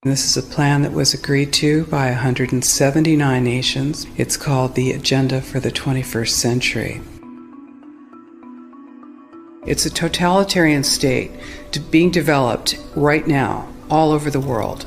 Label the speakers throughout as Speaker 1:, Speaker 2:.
Speaker 1: This is a plan that was agreed to by 179 nations. It's called the Agenda for the 21st Century. It's a totalitarian state being developed right now all over the world.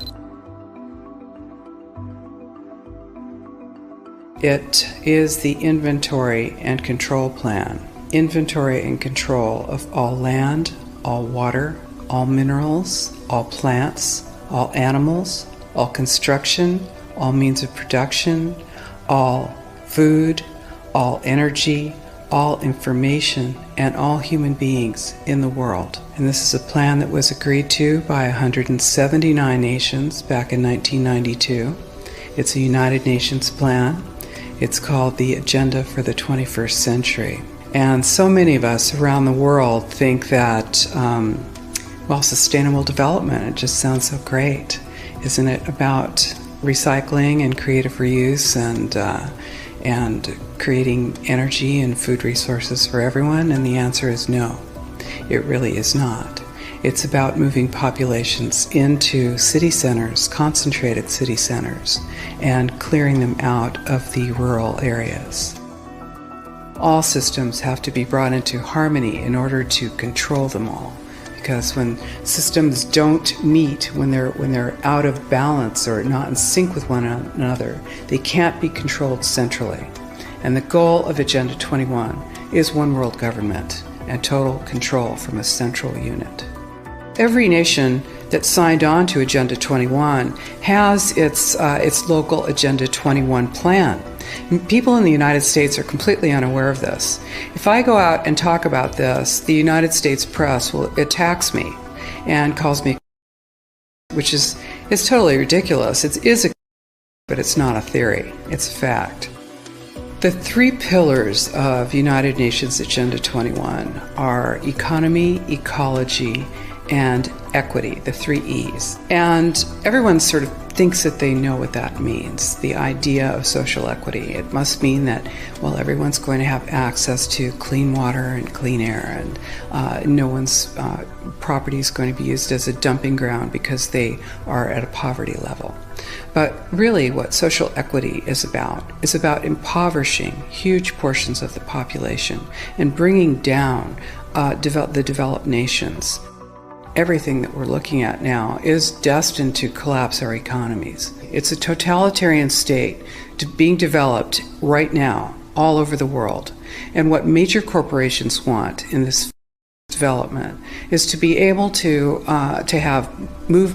Speaker 1: It is the inventory and control plan. Inventory and control of all land, all water, all minerals, all plants, all animals, all construction, all means of production, all food, all energy, all information, and all human beings in the world. And this is a plan that was agreed to by 179 nations back in 1992. It's a United Nations plan. It's called the Agenda for the 21st Century. And so many of us around the world think that sustainable development, it just sounds so great. Isn't it about recycling and creative reuse and creating energy and food resources for everyone? And the answer is no, it really is not. It's about moving populations into city centers, concentrated city centers, and clearing them out of the rural areas. All systems have to be brought into harmony in order to control them all. Because when systems don't meet, when they're out of balance or not in sync with one another, they can't be controlled centrally. And the goal of Agenda 21 is one world government and total control from a central unit. Every nation that signed on to Agenda 21 has its local Agenda 21 plan. People in the United States are completely unaware of this. If I go out and talk about this, the United States press attacks me and calls me, which is totally ridiculous. It is but it's not a theory. It's a fact. The three pillars of United Nations Agenda 21 are economy, ecology, and equity, the three E's. And everyone sort of thinks that they know what that means, the idea of social equity. It must mean that, everyone's going to have access to clean water and clean air, and no one's property is going to be used as a dumping ground because they are at a poverty level. But really what social equity is about impoverishing huge portions of the population and bringing down the developed nations. Everything that we're looking at now is destined to collapse our economies. It's a totalitarian state being developed right now all over the world. And what major corporations want in this development is to be able to have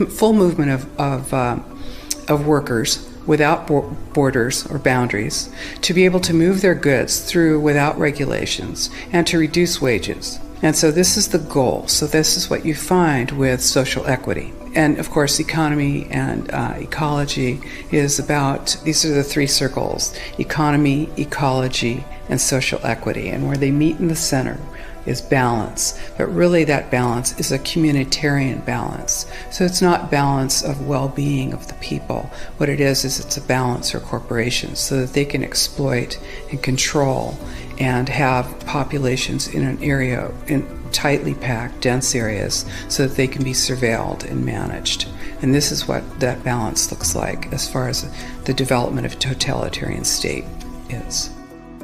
Speaker 1: full movement of workers without borders or boundaries, to be able to move their goods through without regulations, and to reduce wages. And so this is the goal. So this is what you find with social equity. And of course, economy and ecology is about, these are the three circles: economy, ecology, and social equity. And where they meet in the center is balance. But really that balance is a communitarian balance. So it's not balance of well-being of the people. What it is it's a balance for corporations so that they can exploit and control and have populations in an area, in tightly packed, dense areas, so that they can be surveilled and managed. And this is what that balance looks like as far as the development of a totalitarian state is.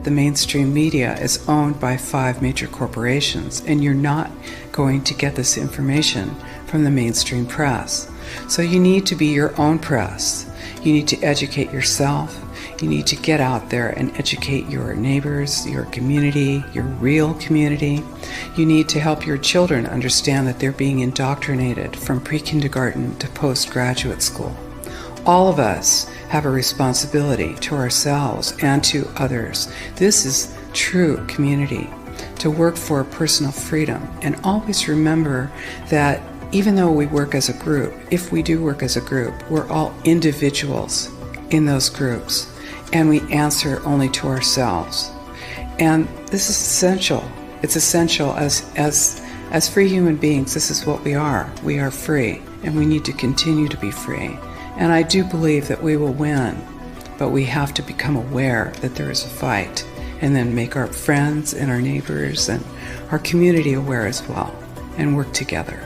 Speaker 1: The mainstream media is owned by 5 major corporations, and you're not going to get this information from the mainstream press. So you need to be your own press. You need to educate yourself. You need to get out there and educate your neighbors, your community, your real community. You need to help your children understand that they're being indoctrinated from pre-kindergarten to postgraduate school. All of us have a responsibility to ourselves and to others. This is true community, to work for personal freedom. And always remember that even though we work as a group, if we do work as a group, we're all individuals in those groups, and we answer only to ourselves. And this is essential. It's essential as free human beings. This is what we are. We are free, and we need to continue to be free. And I do believe that we will win, but we have to become aware that there is a fight, and then make our friends and our neighbors and our community aware as well, and work together.